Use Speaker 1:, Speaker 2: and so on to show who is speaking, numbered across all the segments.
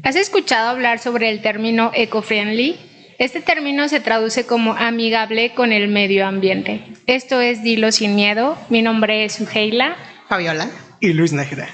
Speaker 1: ¿Has escuchado hablar sobre el término eco-friendly? Este término se traduce como amigable con el medio ambiente. Esto es Dilo Sin Miedo. Mi nombre es Suheila,
Speaker 2: Fabiola
Speaker 3: y Luis Nájera.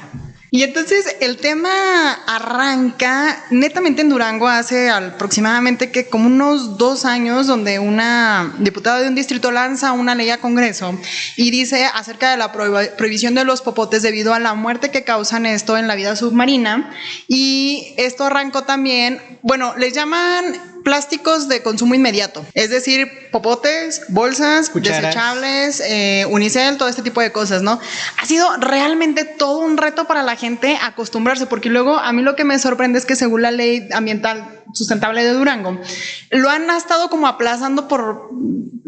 Speaker 2: Y entonces el tema arranca netamente en Durango hace aproximadamente que como unos 2 años, donde una diputada de un distrito lanza una ley a Congreso y dice acerca de la prohibición de los popotes debido a la muerte que causan esto en la vida submarina. Y esto arrancó también, bueno, les llaman plásticos de consumo inmediato, es decir, popotes, bolsas, cucharas, desechables, unicel, todo este tipo de cosas, ¿no? Ha sido realmente todo un reto para la gente acostumbrarse, porque luego a mí lo que me sorprende es que según la ley ambiental sustentable de Durango, lo han estado como aplazando por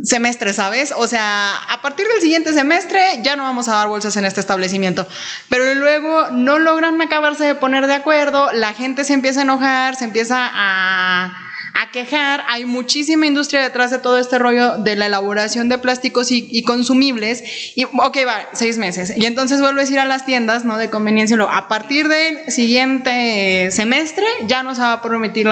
Speaker 2: semestres, ¿sabes? O sea, a partir del siguiente semestre ya no vamos a dar bolsas en este establecimiento, pero luego no logran acabarse de poner de acuerdo, la gente se empieza a enojar, se empieza a quejar, hay muchísima industria detrás de todo este rollo de la elaboración de plásticos y consumibles, y ok, va, 6 meses, y entonces vuelves a ir a las tiendas, ¿no? De conveniencia, a partir del siguiente semestre ya no se va a permitir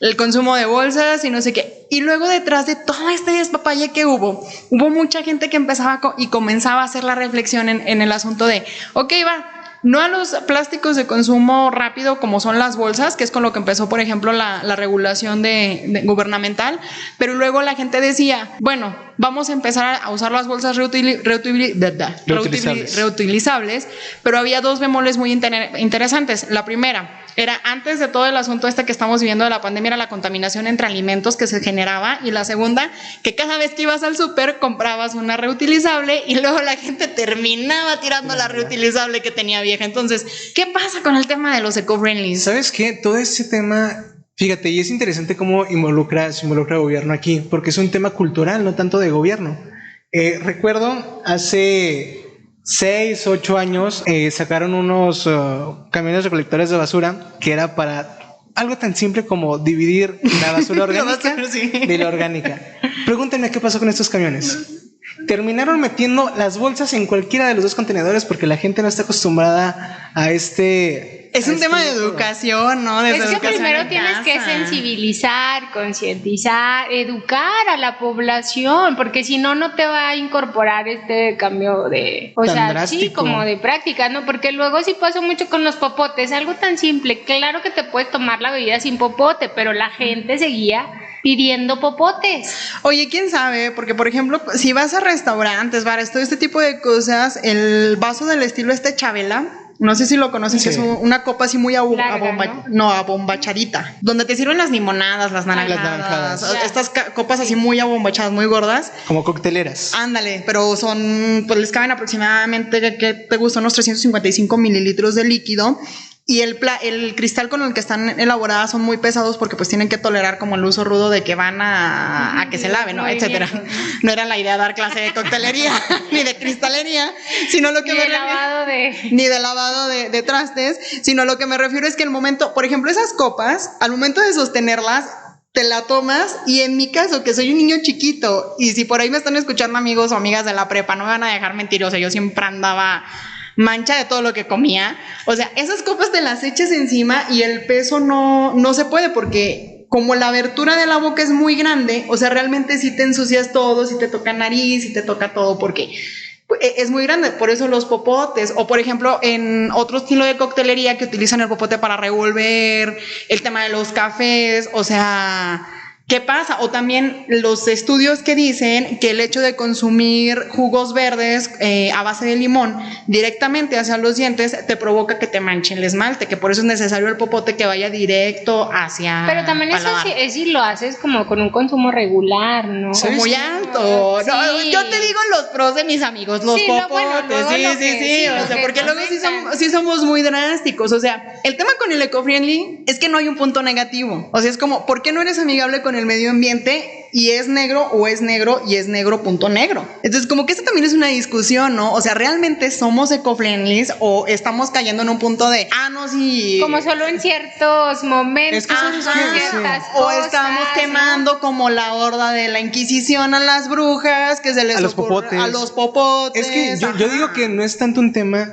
Speaker 2: el consumo de bolsas y no sé qué, y luego detrás de todo este despapalle que hubo mucha gente que empezaba y comenzaba a hacer la reflexión en el asunto de, ok, va, no a los plásticos de consumo rápido como son las bolsas, que es con lo que empezó, por ejemplo, la regulación gubernamental, pero luego la gente decía, bueno, vamos a empezar a usar las bolsas reutilizables, pero había 2 bemoles muy interesantes. La primera era, antes de todo el asunto que estamos viviendo de la pandemia, era la contaminación entre alimentos que se generaba, y la segunda, que cada vez que ibas al súper comprabas una reutilizable y luego la gente terminaba tirando la reutilizable que tenía vieja. Entonces, ¿qué pasa con el tema de los eco-friendly?
Speaker 3: ¿Sabes qué? Todo ese tema, fíjate, y es interesante cómo se involucra el gobierno aquí, porque es un tema cultural, no tanto de gobierno. Recuerdo hace 6, 8 años sacaron unos camiones recolectores de basura que era para algo tan simple como dividir la basura orgánica de la orgánica. Pregúntenme qué pasó con estos camiones. Terminaron metiendo las bolsas en cualquiera de los 2 contenedores porque la gente no está acostumbrada a este...
Speaker 2: Es un tema de educación, ¿no?
Speaker 1: Es que primero tienes que sensibilizar, concientizar, educar a la población, porque si no, no te va a incorporar este cambio de, o sea, drástico. Sí, como de práctica, ¿no? Porque luego sí pasa mucho con los popotes, algo tan simple, claro que te puedes tomar la bebida sin popote, pero la gente seguía pidiendo popotes.
Speaker 2: Oye, quién sabe, porque por ejemplo, si vas a restaurantes, bares, todo este tipo de cosas, el vaso del estilo Chabela, no sé si lo conocen, sí, que es una copa así muy abombachadita, donde te sirven las limonadas, las naranjadas, estas copas así muy abombachadas, muy gordas.
Speaker 3: Como cocteleras.
Speaker 2: Ándale, pero son, pues les caben aproximadamente, ¿qué te gusta? Unos 355 mililitros de líquido. Y el cristal con el que están elaboradas son muy pesados porque pues tienen que tolerar como el uso rudo de que van a que se laven, ¿no? Etcétera. No era la idea dar clase de coctelería ni de cristalería, sino lo que ni de lavado de trastes, sino lo que me refiero es que el momento, por ejemplo, esas copas, al momento de sostenerlas, te la tomas, y en mi caso, que soy un niño chiquito, y si por ahí me están escuchando amigos o amigas de la prepa, no me van a dejar mentir, o sea, yo siempre andaba mancha de todo lo que comía, o sea, esas copas te las echas encima y el peso no se puede, porque como la abertura de la boca es muy grande, o sea, realmente sí te ensucias todo, sí te toca nariz, sí te toca todo, porque es muy grande. Por eso los popotes, o por ejemplo en otro estilo de coctelería que utilizan el popote para revolver, el tema de los cafés, o sea, ¿qué pasa? O también los estudios que dicen que el hecho de consumir jugos verdes a base de limón directamente hacia los dientes te provoca que te manchen el esmalte, que por eso es necesario el popote que vaya directo hacia.
Speaker 1: Pero también paladar. Eso es si lo haces como con un consumo regular, ¿no?
Speaker 2: Sí, muy alto. Sí. No, yo te digo los pros de mis amigos, los popotes. Sí. O sea, porque luego sí somos muy drásticos. O sea, el tema con el eco-friendly es que no hay un punto negativo. O sea, es como, ¿por qué no eres amigable con el medio ambiente? y es negro o es negro y es negro punto negro. Entonces como que esta también es una discusión, ¿no? O sea, ¿realmente somos eco-friendly o estamos cayendo en un punto de, no, sí,
Speaker 1: como solo en ciertos momentos,
Speaker 3: es que
Speaker 1: ciertas
Speaker 2: o
Speaker 1: cosas,
Speaker 2: estamos quemando, ¿no? Como la horda de la Inquisición a las brujas, que se les
Speaker 3: a los popotes.
Speaker 2: A los popotes.
Speaker 3: Es que yo digo que no es tanto un tema,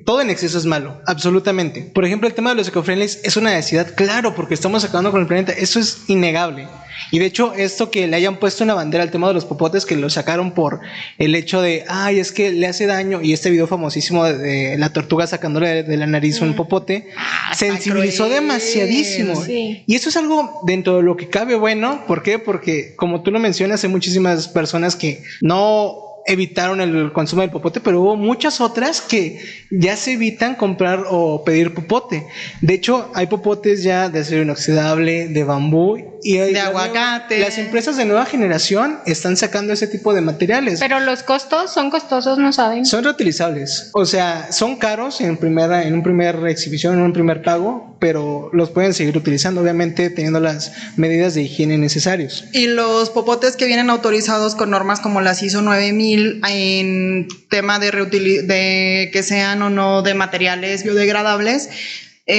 Speaker 3: todo en exceso es malo, absolutamente. Por ejemplo, el tema de los eco-friendlies es una necesidad, claro, porque estamos acabando con el planeta, eso es innegable. Y de hecho, esto que le hayan puesto una bandera al tema de los popotes, que lo sacaron por el hecho de, es que le hace daño, y este video famosísimo de la tortuga sacándole de la nariz un popote, sensibilizó demasiadísimo.
Speaker 1: Sí.
Speaker 3: Y eso es algo dentro de lo que cabe bueno. ¿Por qué? Porque, como tú lo mencionas, hay muchísimas personas que no evitaron el consumo del popote, pero hubo muchas otras que ya se evitan comprar o pedir popote. De hecho, hay popotes ya de acero inoxidable, de bambú y
Speaker 2: de aguacate.
Speaker 3: Las empresas de nueva generación están sacando ese tipo de materiales.
Speaker 1: Pero los costos son costosos, ¿no saben?
Speaker 3: Son reutilizables. O sea, son caros en un primer exhibición, en un primer pago, pero los pueden seguir utilizando, obviamente teniendo las medidas de higiene necesarias.
Speaker 2: Y los popotes que vienen autorizados con normas como las ISO 9000 en tema de que sean o no de materiales biodegradables,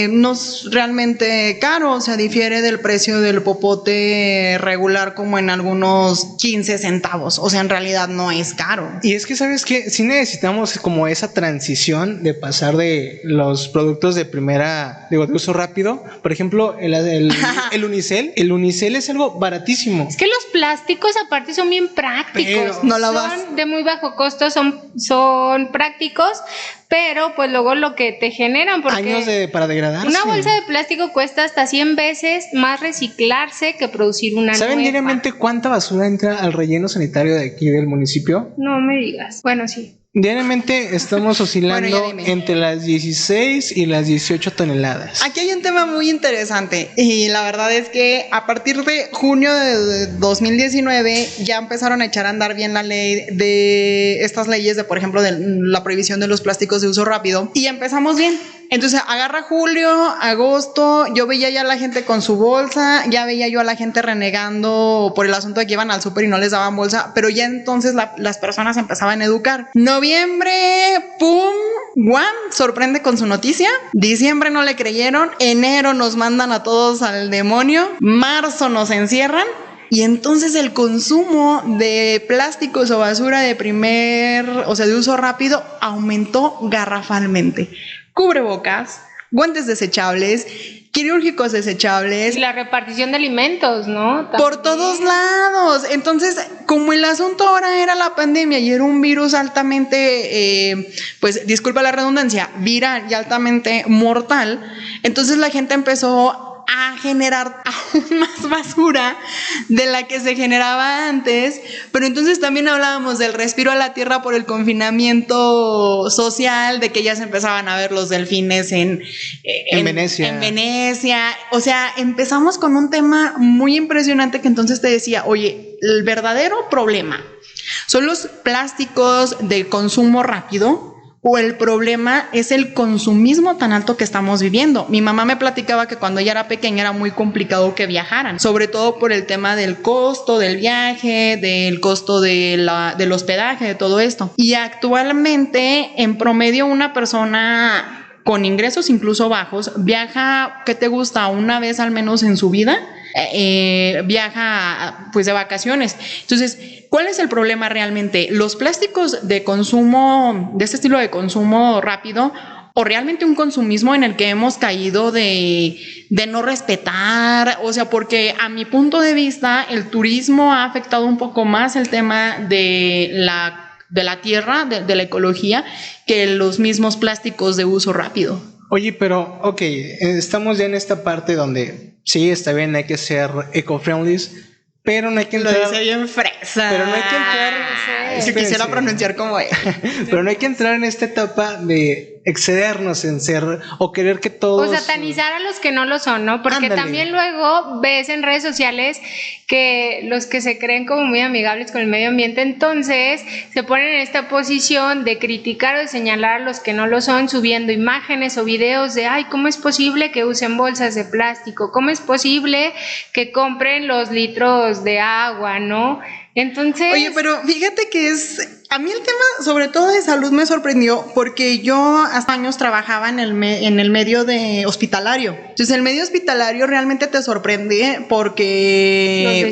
Speaker 2: no es realmente caro, o sea, difiere del precio del popote regular como en algunos 15 centavos, o sea, en realidad no es caro.
Speaker 3: Y es que, ¿sabes qué? Sí necesitamos como esa transición de pasar de los productos de de uso rápido. Por ejemplo, el unicel. El unicel es algo baratísimo.
Speaker 1: Es que los plásticos aparte son bien prácticos, son de muy bajo costo, son prácticos, pero pues luego lo que te generan, porque
Speaker 3: años para degradarse.
Speaker 1: Una bolsa de plástico cuesta hasta 100 veces más reciclarse que producir una
Speaker 3: ¿Saben
Speaker 1: nueva?
Speaker 3: diariamente cuánta basura entra al relleno sanitario de aquí del municipio?
Speaker 1: No me digas. Bueno, sí.
Speaker 3: Diariamente estamos oscilando entre las 16 y las 18 toneladas.
Speaker 2: Aquí hay un tema muy interesante y la verdad es que a partir de junio de 2019 ya empezaron a echar a andar bien la ley de estas leyes de, por ejemplo, de la prohibición de los plásticos de uso rápido, y empezamos bien. Entonces agarra julio, agosto, yo veía ya a la gente con su bolsa, ya veía yo a la gente renegando por el asunto de que iban al súper y no les daban bolsa, pero ya entonces las personas empezaban a educar. Noviembre, pum, guam, sorprende con su noticia. Diciembre no le creyeron, enero nos mandan a todos al demonio, marzo nos encierran. Y entonces el consumo de plásticos o basura de uso rápido aumentó garrafalmente. Cubrebocas, guantes desechables, quirúrgicos desechables.
Speaker 1: Y la repartición de alimentos, ¿no? También.
Speaker 2: Por todos lados. Entonces, como el asunto ahora era la pandemia y era un virus altamente, disculpa la redundancia, viral y altamente mortal, entonces la gente empezó a generar aún más basura de la que se generaba antes, pero entonces también hablábamos del respiro a la tierra por el confinamiento social, de que ya se empezaban a ver los delfines en
Speaker 3: Venecia.
Speaker 2: En Venecia, o sea, empezamos con un tema muy impresionante que entonces te decía, oye, el verdadero problema son los plásticos de consumo rápido, o el problema es el consumismo tan alto que estamos viviendo. Mi mamá me platicaba que cuando ella era pequeña era muy complicado que viajaran, sobre todo por el tema del costo del viaje, del costo del hospedaje, de todo esto. Y actualmente, en promedio, una persona con ingresos incluso bajos viaja, ¿qué te gusta? Una vez al menos en su vida. Viaja pues de vacaciones. Entonces, ¿cuál es el problema realmente? ¿Los plásticos de consumo, de este estilo de consumo rápido, o realmente un consumismo en el que hemos caído de no respetar? O sea, porque a mi punto de vista el turismo ha afectado un poco más el tema de la tierra, de la ecología, que los mismos plásticos de uso rápido.
Speaker 3: Oye, pero, ok, estamos ya en esta parte donde sí, está bien, hay que ser eco-friendly, pero no hay que entrar...
Speaker 2: Lo dice bien fresa.
Speaker 3: Pero no hay que entrar...
Speaker 2: Si quisiera pronunciar como él.
Speaker 3: Pero no hay que entrar en esta etapa de excedernos en ser o querer que todos...
Speaker 1: O satanizar a los que no lo son, ¿no? Porque
Speaker 3: Ándale.
Speaker 1: También luego ves en redes sociales que los que se creen como muy amigables con el medio ambiente, entonces se ponen en esta posición de criticar o de señalar a los que no lo son, subiendo imágenes o videos de, ay, ¿cómo es posible que usen bolsas de plástico? ¿Cómo es posible que compren los litros de agua, no? Entonces...
Speaker 2: Oye, pero fíjate que a mí el tema, sobre todo de salud, me sorprendió porque yo hasta años trabajaba en el medio de hospitalario. Entonces, el medio hospitalario realmente te sorprende porque...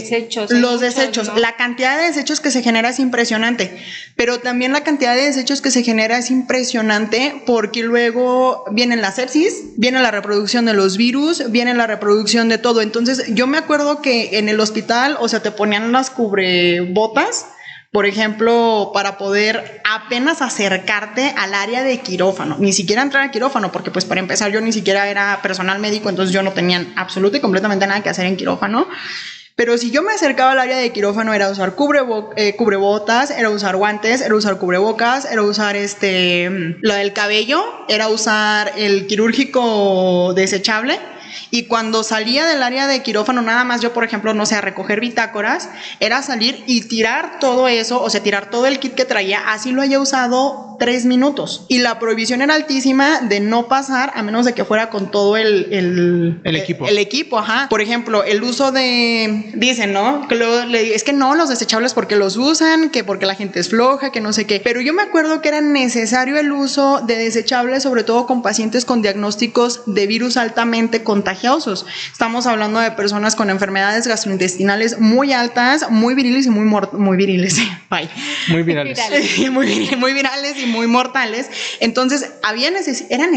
Speaker 2: Los desechos, ¿no? La cantidad de desechos que se genera es impresionante, pero también la cantidad de desechos que se genera es impresionante porque luego vienen la sepsis, viene la reproducción de los virus, viene la reproducción de todo. Entonces, yo me acuerdo que en el hospital, o sea, te ponían las cubrebotas, por ejemplo, para poder apenas acercarte al área de quirófano, ni siquiera entrar al quirófano, porque pues para empezar yo ni siquiera era personal médico, entonces yo no tenía absolutamente y completamente nada que hacer en quirófano. Pero si yo me acercaba al área de quirófano era usar cubrebotas, era usar guantes, era usar cubrebocas, era usar lo del cabello, era usar el quirúrgico desechable. Y cuando salía del área de quirófano, nada más yo, por ejemplo, no sé, a recoger bitácoras, era salir y tirar todo eso, o sea, tirar todo el kit que traía, así lo haya usado 3 minutos. Y la prohibición era altísima de no pasar, a menos de que fuera con todo el equipo. El equipo, ajá. Por ejemplo, el uso de... Dicen, ¿no? Que es que no, los desechables porque los usan, que porque la gente es floja, que no sé qué. Pero yo me acuerdo que era necesario el uso de desechables, sobre todo con pacientes con diagnósticos de virus altamente contagiosos. Estamos hablando de personas con enfermedades gastrointestinales muy altas, muy viriles y muy viriles. Bye.
Speaker 3: Muy virales.
Speaker 2: Muy virales y muy mortales. Entonces, era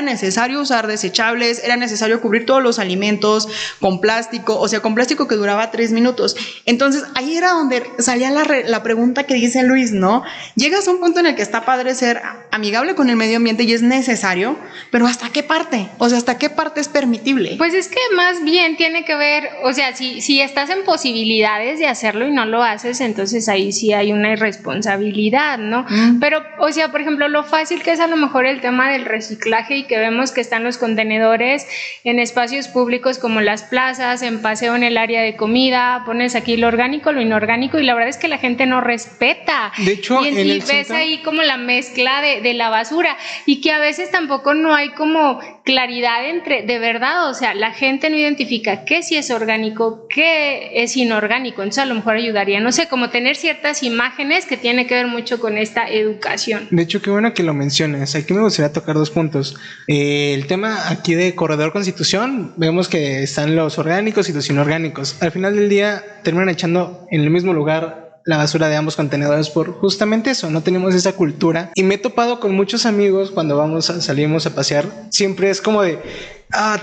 Speaker 2: necesario usar desechables, era necesario cubrir todos los alimentos con plástico, o sea, con plástico que duraba 3 minutos. Entonces, ahí era donde salía la pregunta que dice Luis, ¿no? Llegas a un punto en el que está padre ser amigable con el medio ambiente y es necesario, pero ¿hasta qué parte? O sea, ¿hasta qué parte es permitible?
Speaker 1: Pues es que más bien tiene que ver, o sea, si estás en posibilidades de hacerlo y no lo haces, entonces ahí sí hay una irresponsabilidad, ¿no? Pero, o sea, por ejemplo, lo fácil que es a lo mejor el tema del reciclaje y que vemos que están los contenedores en espacios públicos como las plazas, en paseo en el área de comida, pones aquí lo orgánico, lo inorgánico y la verdad es que la gente no respeta.
Speaker 3: De hecho,
Speaker 1: y ves ahí como la mezcla de la basura y que a veces tampoco no hay como claridad entre, de verdad, o sea, la gente no identifica qué sí es orgánico, qué es inorgánico, entonces a lo mejor ayudaría, no sé, como tener ciertas imágenes que tiene que ver mucho con esta educación.
Speaker 3: De hecho, qué bueno que lo menciones. Aquí me gustaría tocar 2 puntos. El tema aquí de Corredor Constitución, vemos que están los orgánicos y los inorgánicos. Al final del día terminan echando en el mismo lugar la basura de ambos contenedores por justamente eso, no tenemos esa cultura. Y me he topado con muchos amigos cuando salimos a pasear, siempre es como de,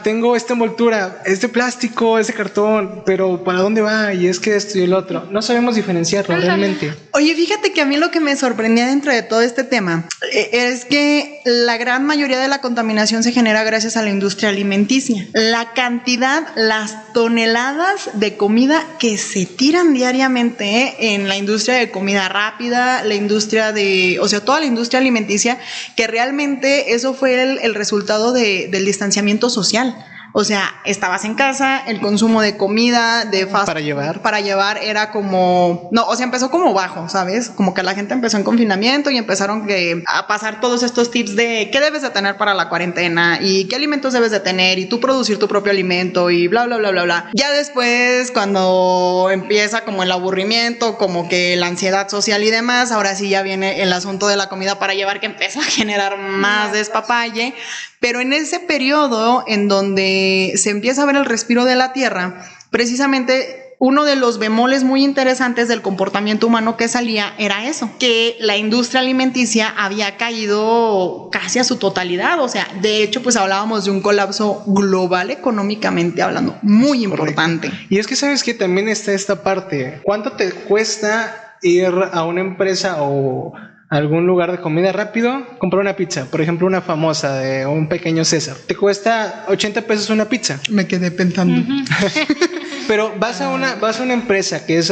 Speaker 3: tengo esta envoltura, este plástico, este cartón, pero ¿para dónde va? Y es que esto y el otro. No sabemos diferenciarlo realmente.
Speaker 2: Oye, fíjate que a mí lo que me sorprendía dentro de todo este tema es que la gran mayoría de la contaminación se genera gracias a la industria alimenticia. La cantidad, las toneladas de comida que se tiran diariamente en la industria de comida rápida, la industria o sea, toda la industria alimenticia, que realmente eso fue el resultado del distanciamiento social. O sea, estabas en casa, el consumo de comida, de fast food para llevar era como, no, o sea, empezó como bajo, ¿sabes? Como que la gente empezó en confinamiento y empezaron a pasar todos estos tips de qué debes de tener para la cuarentena y qué alimentos debes de tener y tú producir tu propio alimento y bla, bla, bla, bla, bla. Ya después, cuando empieza como el aburrimiento, como que la ansiedad social y demás, ahora sí ya viene el asunto de la comida para llevar que empieza a generar más despapalle. Pero en ese periodo en donde se empieza a ver el respiro de la tierra, precisamente uno de los bemoles muy interesantes del comportamiento humano que salía era eso, que la industria alimenticia había caído casi a su totalidad. O sea, de hecho, pues hablábamos de un colapso global económicamente hablando, muy importante.
Speaker 3: Correcto. Y es que sabes que también está esta parte. ¿Cuánto te cuesta ir a una empresa o algún lugar de comida rápido, comprar una pizza, por ejemplo una famosa de un Pequeño César, te cuesta 80 pesos una pizza?
Speaker 2: Me quedé pensando.
Speaker 3: Pero vas a una empresa que es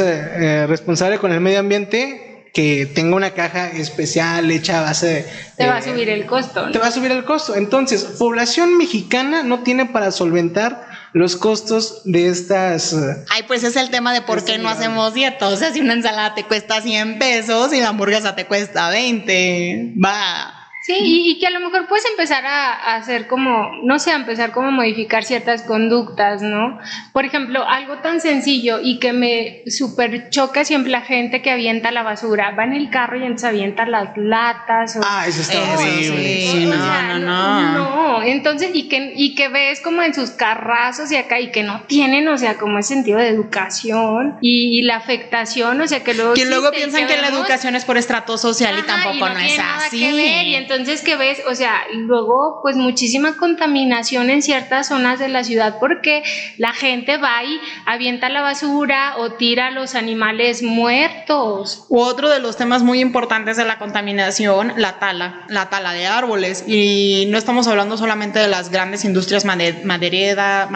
Speaker 3: responsable con el medio ambiente que tenga una caja especial hecha a base de...
Speaker 1: Te va a subir el costo, ¿no?
Speaker 3: Te va a subir el costo. Entonces, población mexicana no tiene para solventar los costos de estas...
Speaker 2: Ay, pues es el tema de por qué no hacemos dieta. O sea, si una ensalada te cuesta 100 pesos y la hamburguesa te cuesta 20, va...
Speaker 1: Sí, y que a lo mejor puedes empezar a hacer como, no sé, a empezar como a modificar ciertas conductas, ¿no? Por ejemplo, algo tan sencillo y que me súper choca siempre la gente que avienta la basura. Va en el carro y entonces avienta las latas.
Speaker 3: Eso está horrible.
Speaker 2: Sí, no.
Speaker 1: Entonces, y que ves como en sus carrazos y acá, y que no tienen, o sea, como ese sentido de educación y la afectación, o sea, que luego...
Speaker 2: Que luego piensan que la educación es por estrato social y tampoco no es así.
Speaker 1: Entonces, que ves, o sea, luego pues muchísima contaminación en ciertas zonas de la ciudad porque la gente va y avienta la basura o tira a los animales muertos.
Speaker 2: Otro de los temas muy importantes de la contaminación, la tala de árboles. Y no estamos hablando solamente de las grandes industrias madereras.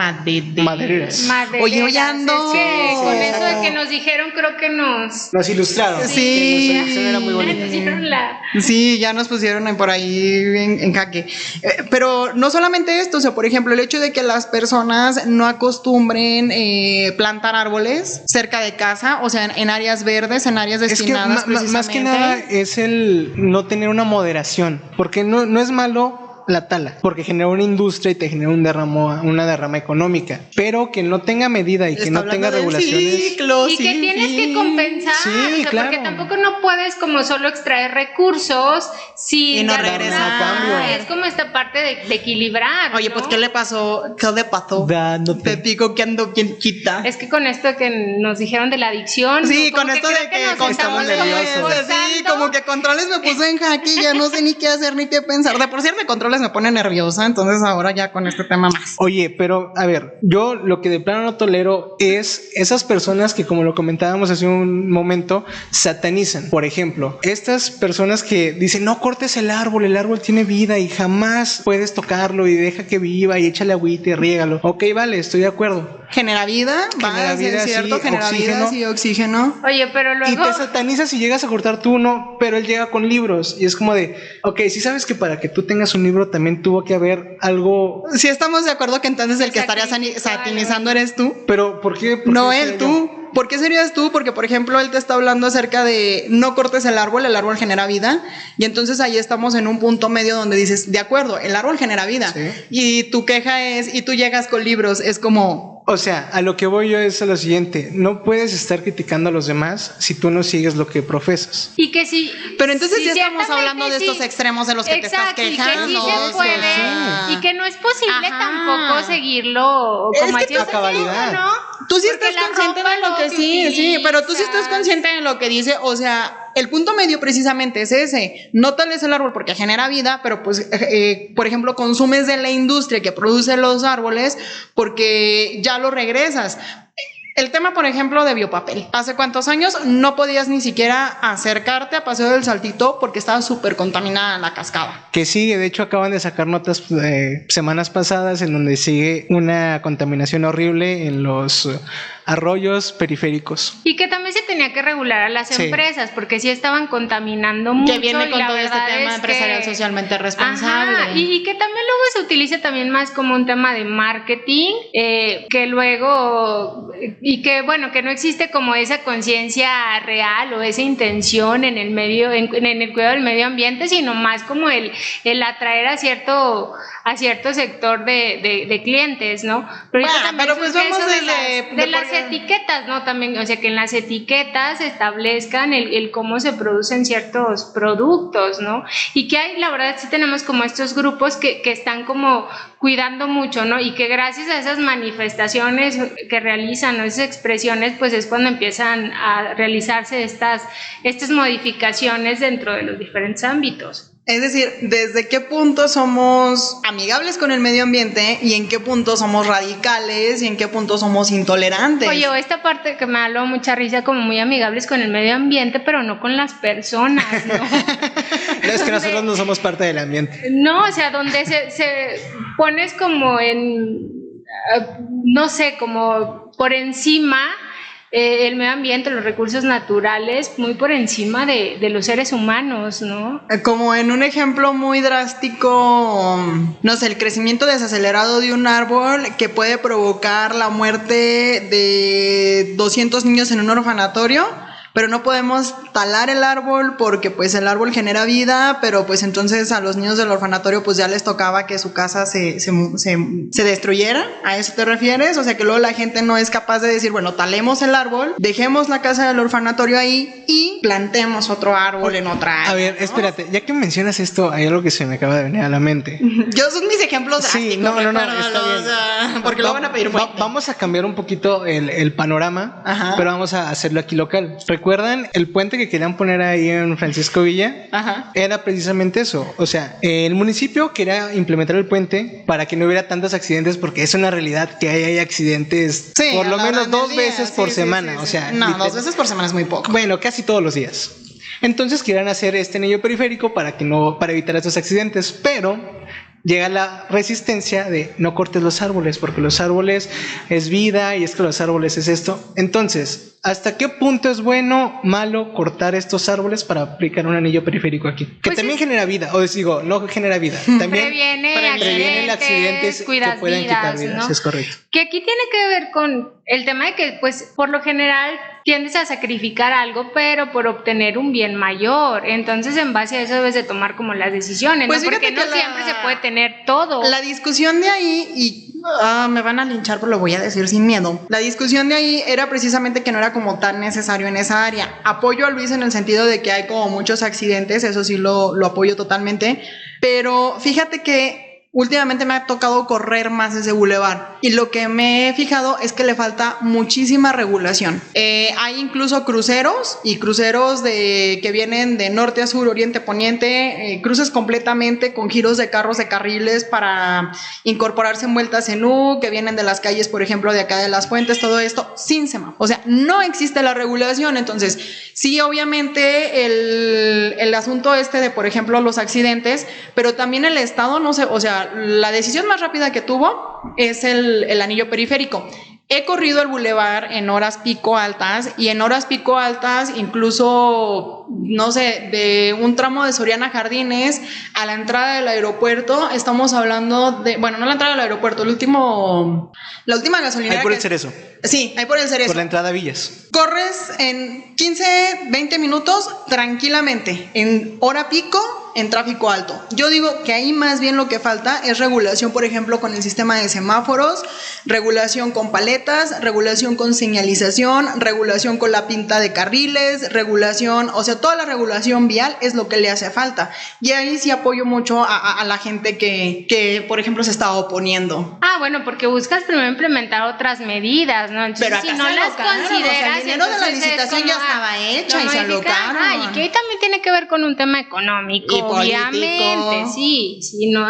Speaker 2: Oye, hoy ando.
Speaker 1: Es que con eso de que nos dijeron, creo que nos
Speaker 3: ilustraron.
Speaker 2: Sí.
Speaker 3: Era muy bonito.
Speaker 2: Sí, ya nos pusieron por ahí en jaque. Pero no solamente esto, o sea, por ejemplo, el hecho de que las personas no acostumbren plantar árboles cerca de casa, o sea, en áreas verdes, en áreas destinadas precisamente.
Speaker 3: Más que nada es el no tener una moderación, porque no es malo la tala, porque genera una industria y te genera una derrama económica, pero que no tenga medida y que no tenga regulaciones.
Speaker 1: Y que tienes que compensar,
Speaker 3: sí, claro.
Speaker 1: Porque tampoco no puedes como solo extraer recursos
Speaker 2: y no regresa
Speaker 3: a cambio.
Speaker 1: Es como esta parte de equilibrar.
Speaker 2: Oye,
Speaker 1: ¿no?
Speaker 2: pues ¿qué le pasó? Te digo que ando bien quita.
Speaker 1: Es que con esto que nos dijeron de la adicción.
Speaker 2: Sí, con esto de que controles, sí, como que controles me puso en jaque y ya no sé ni qué hacer ni qué pensar. De por cierto, controles me pone nerviosa, entonces ahora ya con este tema más.
Speaker 3: Oye, pero a ver, yo lo que de plano no tolero es esas personas que, como lo comentábamos hace un momento, satanizan. Por ejemplo, estas personas que dicen, no cortes el árbol tiene vida y jamás puedes tocarlo y deja que viva y échale agüita y riégalo. Ok, vale, estoy de acuerdo.
Speaker 2: Genera vida, ¿cierto? Genera vida, sí, oxígeno.
Speaker 1: Oye, pero luego...
Speaker 3: Y te satanizas si llegas a cortar tú uno, pero él llega con libros y es como de, ok, si sabes que para que tú tengas un libro también tuvo que haber algo...
Speaker 2: Sí, estamos de acuerdo que entonces el que estaría satanizando eres tú.
Speaker 3: Pero ¿por qué?
Speaker 2: No él, tú. ¿Por qué serías tú? Porque, por ejemplo, él te está hablando acerca de no cortes el árbol genera vida, y entonces ahí estamos en un punto medio donde dices, de acuerdo, el árbol genera vida, sí. Y tu queja es, y tú llegas con libros, es como...
Speaker 3: O sea, a lo que voy yo es a lo siguiente, no puedes estar criticando a los demás si tú no sigues lo que profesas.
Speaker 1: Y que sí.
Speaker 2: Pero entonces ya estamos hablando de estos extremos de los que te estás quejando.
Speaker 1: Y que sí se puede, y que no es posible tampoco seguirlo como
Speaker 3: a cabalidad,
Speaker 2: ¿no? Tú sí estás consciente de lo que sí, pero tú sí estás consciente de lo que dice, o sea... El punto medio precisamente es ese, no tales el árbol porque genera vida, pero pues, por ejemplo, consumes de la industria que produce los árboles porque ya lo regresas. El tema, por ejemplo, de biopapel. ¿Hace cuántos años no podías ni siquiera acercarte a Paseo del Saltito porque estaba súper contaminada la cascada?
Speaker 3: Que sigue, de hecho acaban de sacar notas semanas pasadas en donde sigue una contaminación horrible en los arroyos periféricos.
Speaker 1: Y que también se tenía que regular a las empresas porque sí estaban contaminando mucho.
Speaker 2: Que viene con todo este tema empresarial socialmente responsable.
Speaker 1: Ajá, y que también luego se utiliza también más como un tema de marketing, que luego... Y que bueno, que no existe como esa conciencia real o esa intención en el medio, en el cuidado del medio ambiente, sino más como el atraer a cierto sector de clientes, ¿no?
Speaker 2: Pero pues vamos
Speaker 1: de las etiquetas, ¿no? También, o sea, que en las etiquetas establezcan el cómo se producen ciertos productos, ¿no? Y que hay, la verdad, sí tenemos como estos grupos que están como cuidando mucho, ¿no? Y que gracias a esas manifestaciones que realizan, ¿no? Esas expresiones, pues es cuando empiezan a realizarse estas modificaciones dentro de los diferentes ámbitos.
Speaker 2: Es decir, ¿desde qué punto somos amigables con el medio ambiente y en qué punto somos radicales y en qué punto somos intolerantes?
Speaker 1: Oye, esta parte que me ha dado mucha risa, como muy amigables con el medio ambiente, pero no con las personas, ¿no?
Speaker 3: No, es que nosotros no somos parte del ambiente.
Speaker 1: No, o sea, donde se pones como en, no sé, como por encima el medio ambiente, los recursos naturales, muy por encima de los seres humanos, ¿no?
Speaker 2: Como en un ejemplo muy drástico, no sé, el crecimiento desacelerado de un árbol que puede provocar la muerte de 200 niños en un orfanatorio, pero no podemos talar el árbol porque pues el árbol genera vida, pero pues entonces a los niños del orfanatorio pues ya les tocaba que su casa se destruyera. ¿A eso te refieres? O sea que luego la gente no es capaz de decir, bueno, talemos el árbol, dejemos la casa del orfanatorio ahí y plantemos otro árbol en otra área.
Speaker 3: A ver, ¿no? Espérate, ya que mencionas esto, hay algo que se me acaba de venir a la mente.
Speaker 2: Yo son mis ejemplos drásticos.
Speaker 3: Sí, no, está bien.
Speaker 2: Porque lo van a pedir fuerte.
Speaker 3: Vamos a cambiar un poquito el panorama, pero vamos a hacerlo aquí local. ¿Recuerdan el puente que querían poner ahí en Francisco Villa?
Speaker 2: Ajá.
Speaker 3: Era precisamente eso. O sea, el municipio quería implementar el puente para que no hubiera tantos accidentes, porque es una realidad que hay accidentes por lo menos 2 veces por semana. O sea,
Speaker 2: no, 2 veces por semana es muy poco.
Speaker 3: Bueno, casi todos los días. Entonces querían hacer este anillo periférico para evitar estos accidentes, pero llega la resistencia de no cortes los árboles, porque los árboles es vida y es que los árboles es esto. Entonces, ¿hasta qué punto es bueno, malo cortar estos árboles para aplicar un anillo periférico aquí? Que pues también genera vida, o digo, no genera vida, también previene accidentes que pueden quitar vidas, ¿no? Es correcto.
Speaker 1: Que aquí tiene que ver con el tema de que, pues, por lo general tiendes a sacrificar algo, pero por obtener un bien mayor. Entonces, en base a eso debes de tomar como las decisiones, pues, ¿no? Porque no siempre se puede tener todo.
Speaker 2: La discusión de ahí, y me van a linchar, pero lo voy a decir sin miedo. La discusión de ahí era precisamente que no era como tan necesario en esa área. Apoyo a Luis en el sentido de que hay como muchos accidentes, eso sí lo apoyo totalmente, pero fíjate que últimamente me ha tocado correr más ese bulevar y lo que me he fijado es que le falta muchísima regulación. Hay incluso cruceros y cruceros que vienen de norte a sur, oriente a poniente, cruces completamente con giros de carros de carriles para incorporarse en vueltas en U, que vienen de las calles, por ejemplo, de acá de Las Fuentes, todo esto sin semáforo. O sea, no existe la regulación. Entonces, sí, obviamente el asunto de, por ejemplo, los accidentes, pero también el Estado, no sé, o sea, la decisión más rápida que tuvo es el anillo periférico. He corrido el bulevar en horas pico altas y en horas pico altas incluso, no sé, de un tramo de Soriana Jardines a la entrada del aeropuerto, estamos hablando de, bueno, no la entrada del aeropuerto, la última gasolinera.
Speaker 3: Ahí por el Cerezo.
Speaker 2: Sí, ahí por el Cerezo.
Speaker 3: Por la entrada a Villas.
Speaker 2: Corres en 15, 20 minutos tranquilamente, en hora pico, en tráfico alto. Yo digo que ahí más bien lo que falta es regulación, por ejemplo, con el sistema de semáforos, regulación con paletas, regulación con señalización, regulación con la pinta de carriles, regulación, o sea, toda la regulación vial es lo que le hace falta. Y ahí sí apoyo mucho a la gente que, por ejemplo, se está oponiendo.
Speaker 1: Bueno, porque buscas primero implementar otras medidas, ¿no? Entonces,
Speaker 2: pero
Speaker 1: si no las consideras,
Speaker 2: el dinero de la licitación ya estaba hecha y se alocaron.
Speaker 1: Y que ahí también tiene que ver con un tema económico, obviamente, sí, no,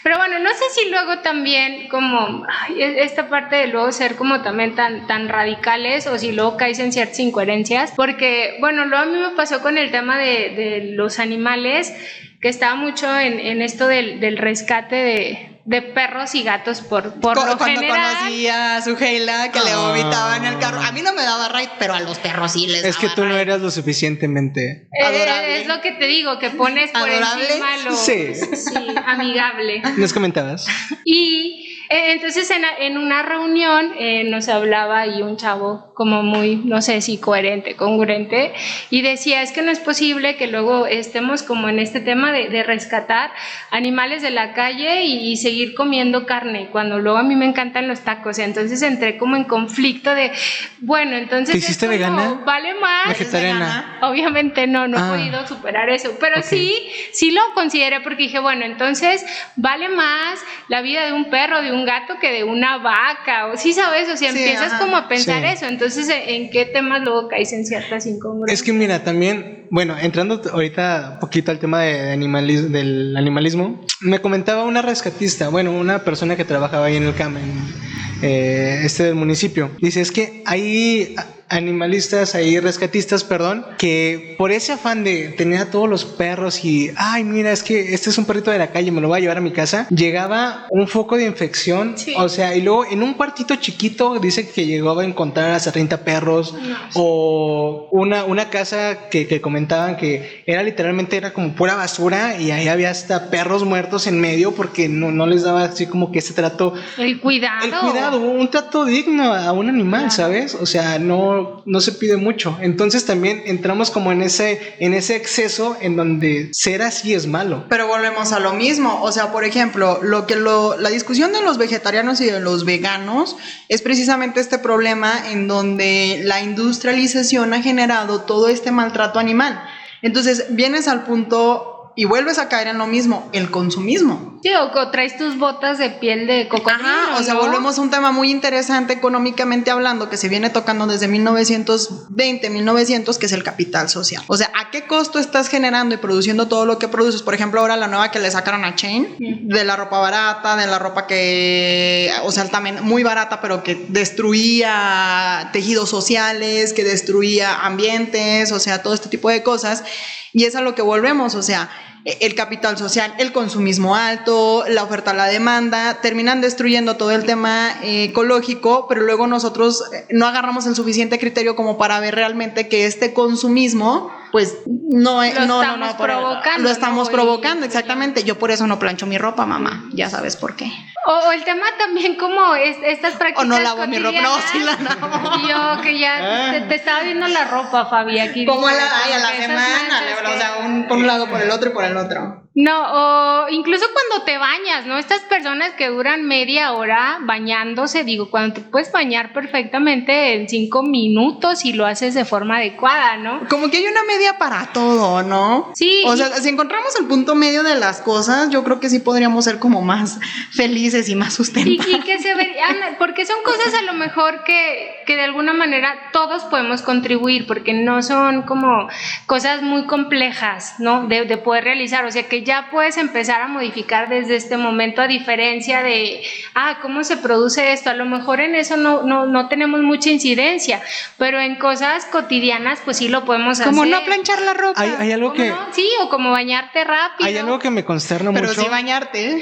Speaker 1: pero bueno, no sé si luego también como esta parte de luego ser como también tan radicales o si luego caes en ciertas incoherencias, porque bueno, luego a mí me pasó con el tema de los animales, que estaba mucho en esto del rescate de perros y gatos por lo general.
Speaker 2: Cuando conocí a Suheila, que le vomitaban en el carro, a mí no me daba raid, pero a los perros sí les daba.
Speaker 3: Es que tú no eras lo suficientemente
Speaker 1: adorable. Es lo que te digo, que pones por encima lo
Speaker 3: sí,
Speaker 1: amigable.
Speaker 3: Nos comentabas.
Speaker 1: Y entonces en una reunión nos hablaba y un chavo como muy, no sé si coherente, congruente, y decía, es que no es posible que luego estemos como en este tema de rescatar animales de la calle y seguir comiendo carne, cuando luego a mí me encantan los tacos. Entonces entré como en conflicto de, bueno, entonces
Speaker 3: ¿te hiciste vegana?
Speaker 1: ¿Vale más?
Speaker 3: ¿Vegetariana?
Speaker 1: Obviamente no he podido superar eso, pero okay. sí lo consideré porque dije, bueno, entonces vale más la vida de un perro, de un gato que de una vaca, o sí sabes, o sea, empiezas como a pensar eso. Entonces, ¿en qué temas luego caes en ciertas incongruencias?
Speaker 3: Es que mira, también, bueno, entrando ahorita un poquito al tema del animalismo, me comentaba una rescatista, bueno, una persona que trabajaba ahí en el CAM, del municipio, dice, es que hay animalistas ahí, rescatistas, perdón, que por ese afán de tener a todos los perros y, ay, mira, es que este es un perrito de la calle, me lo voy a llevar a mi casa, llegaba un foco de infección, o sea, y luego en un cuartito chiquito dice que llegó a encontrar hasta 30 perros, o una casa que comentaban que era como pura basura y ahí había hasta perros muertos en medio porque no les daba así como que ese trato,
Speaker 1: el cuidado,
Speaker 3: un trato digno a un animal, ¿sabes? O sea, no se pide mucho. Entonces también entramos como en ese exceso en donde ser así es malo.
Speaker 2: Pero volvemos a lo mismo, o sea, por ejemplo, la discusión de los vegetarianos y de los veganos es precisamente este problema en donde la industrialización ha generado todo este maltrato animal. Entonces vienes al punto y vuelves a caer en lo mismo, el consumismo.
Speaker 1: Sí, o traes tus botas de piel de cocodrilo.
Speaker 2: Ajá, o sea, volvemos a un tema muy interesante económicamente hablando que se viene tocando desde 1900, que es el capital social. O sea, ¿a qué costo estás generando y produciendo todo lo que produces? Por ejemplo, ahora la nueva que le sacaron a Chain, de la ropa barata, de la ropa que, o sea, también muy barata, pero que destruía tejidos sociales, que destruía ambientes, o sea, todo este tipo de cosas. Y es a lo que volvemos, o sea, el capital social, el consumismo alto, la oferta a la demanda, terminan destruyendo todo el tema ecológico, pero luego nosotros no agarramos el suficiente criterio como para ver realmente que este consumismo, pues lo estamos provocando, exactamente. Yo por eso no plancho mi ropa, mamá, ya sabes por qué.
Speaker 1: O el tema también como estas prácticas.
Speaker 2: O no lavo mi ropa, no, sí la lavo.
Speaker 1: Yo que ya te estaba viendo la ropa, Fabi, aquí.
Speaker 2: Como a la semana, o sea, por un lado, por el otro y por el otro.
Speaker 1: No, o incluso cuando te bañas, ¿no? Estas personas que duran media hora bañándose, digo, cuando te puedes bañar perfectamente en 5 minutos y lo haces de forma adecuada, ¿no?
Speaker 2: Como que hay una media para todo, ¿no?
Speaker 1: Sí.
Speaker 2: O sea, si encontramos el punto medio de las cosas, yo creo que sí podríamos ser como más felices y más sustentables.
Speaker 1: Y que se verían, porque son cosas a lo mejor que de alguna manera todos podemos contribuir, porque no son como cosas muy complejas, ¿no? De poder realizar, o sea, que ya puedes empezar a modificar desde este momento, a diferencia de, ¿cómo se produce esto? A lo mejor en eso no tenemos mucha incidencia, pero en cosas cotidianas pues sí lo podemos hacer.
Speaker 2: Como no planchar la ropa.
Speaker 3: Hay algo que...
Speaker 1: No? Sí, o como bañarte rápido.
Speaker 3: Hay algo que me consterna mucho.
Speaker 2: Pero sí bañarte.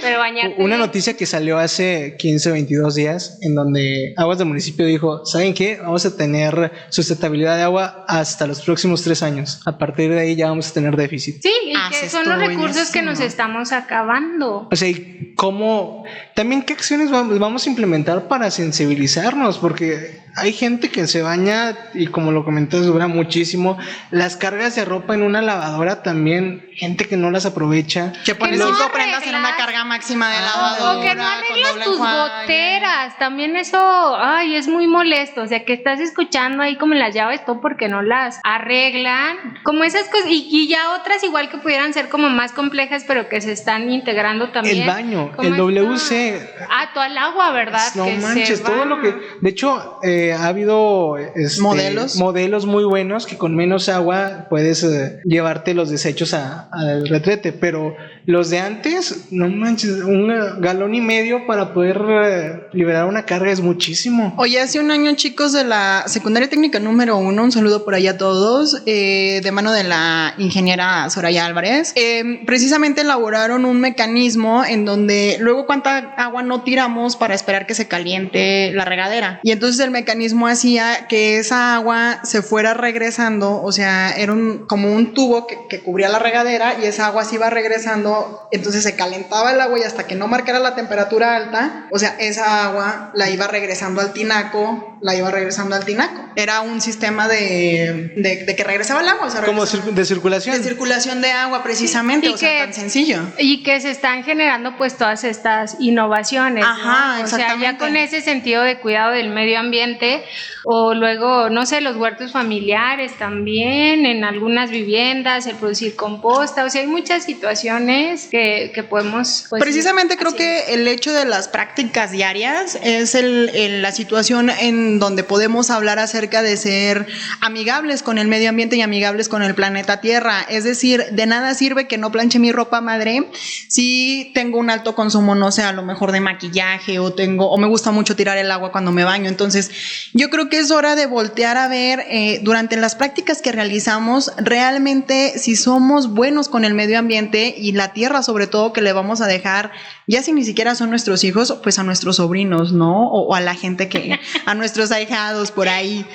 Speaker 3: Una noticia que salió hace 15 o 22 días en donde Aguas del municipio dijo, ¿saben qué? Vamos a tener sustentabilidad de agua hasta los próximos 3 años. A partir de ahí ya vamos a tener déficit.
Speaker 1: Sí, y que son los recursos que nos estamos acabando.
Speaker 3: O sea, ¿y cómo? También, ¿qué acciones vamos a implementar para sensibilizarnos? Porque hay gente que se baña y, como lo comentas, dura muchísimo. Las cargas de ropa en una lavadora también, gente que no las aprovecha.
Speaker 2: Que pones 5 prendas en una carga máxima de lavadora.
Speaker 1: O que no arreglas tus goteras. También eso, es muy molesto. O sea, que estás escuchando ahí como las llaves, todo porque no las arreglan. Como esas cosas. Y ya otras igual que pudieran ser como más complejas, pero que se están integrando también.
Speaker 3: El baño, el WC.
Speaker 1: Todo el agua, ¿verdad?
Speaker 3: No que manches, todo lo que... De hecho, ha habido modelos muy buenos que con menos agua puedes llevarte los desechos al retrete, pero los de antes, no manches, 1,5 galones para poder liberar una carga es muchísimo.
Speaker 2: Oye, hace un año, chicos de la secundaria técnica número 1, un saludo por ahí a todos, de mano de la ingeniera Soraya Álvarez, precisamente elaboraron un mecanismo en donde luego cuánta agua no tiramos para esperar que se caliente la regadera, y entonces el mecanismo hacía que esa agua se fuera regresando, o sea, era como un tubo que cubría la regadera y esa agua se iba regresando, entonces se calentaba el agua y hasta que no marcara la temperatura alta, o sea, esa agua la iba regresando al tinaco, Era un sistema de que regresaba el agua, o sea,
Speaker 3: como de circulación.
Speaker 2: De circulación de agua, precisamente,
Speaker 1: sí,
Speaker 2: tan sencillo.
Speaker 1: Y que se están generando pues todas estas innovaciones,
Speaker 2: ajá,
Speaker 1: ¿no? O sea, ya con ese sentido de cuidado del medio ambiente, o luego, no sé, los huertos familiares también, en algunas viviendas, el producir composta, o sea, hay muchas situaciones que podemos... Pues,
Speaker 2: precisamente creo que el hecho de las prácticas diarias es la situación en donde podemos hablar acerca de ser amigables con el medio ambiente y amigables con el planeta Tierra. Es decir, de nada sirve que no planche mi ropa madre si tengo un alto consumo, no sé, a lo mejor de maquillaje o me gusta mucho tirar el agua cuando me baño. Entonces, yo creo que es hora de voltear a ver durante las prácticas que realizamos realmente si somos buenos con el medio ambiente y la tierra, sobre todo, que le vamos a dejar, ya si ni siquiera son nuestros hijos, pues a nuestros sobrinos, ¿no? O a la gente a nuestros ahijados por ahí.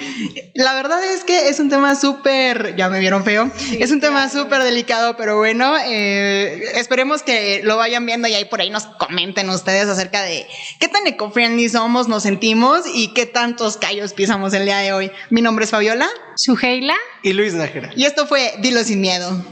Speaker 2: La verdad es que es un tema súper, ya me vieron feo, sí, es un tema súper delicado, pero bueno, esperemos que lo vayan viendo y ahí por ahí nos comenten ustedes acerca de qué tan eco-friendly somos, nos sentimos y qué tantos callos pisamos el día de hoy. Mi nombre es Fabiola,
Speaker 1: Suheila
Speaker 3: y Luis Nájera.
Speaker 2: Y esto fue Dilo Sin Miedo.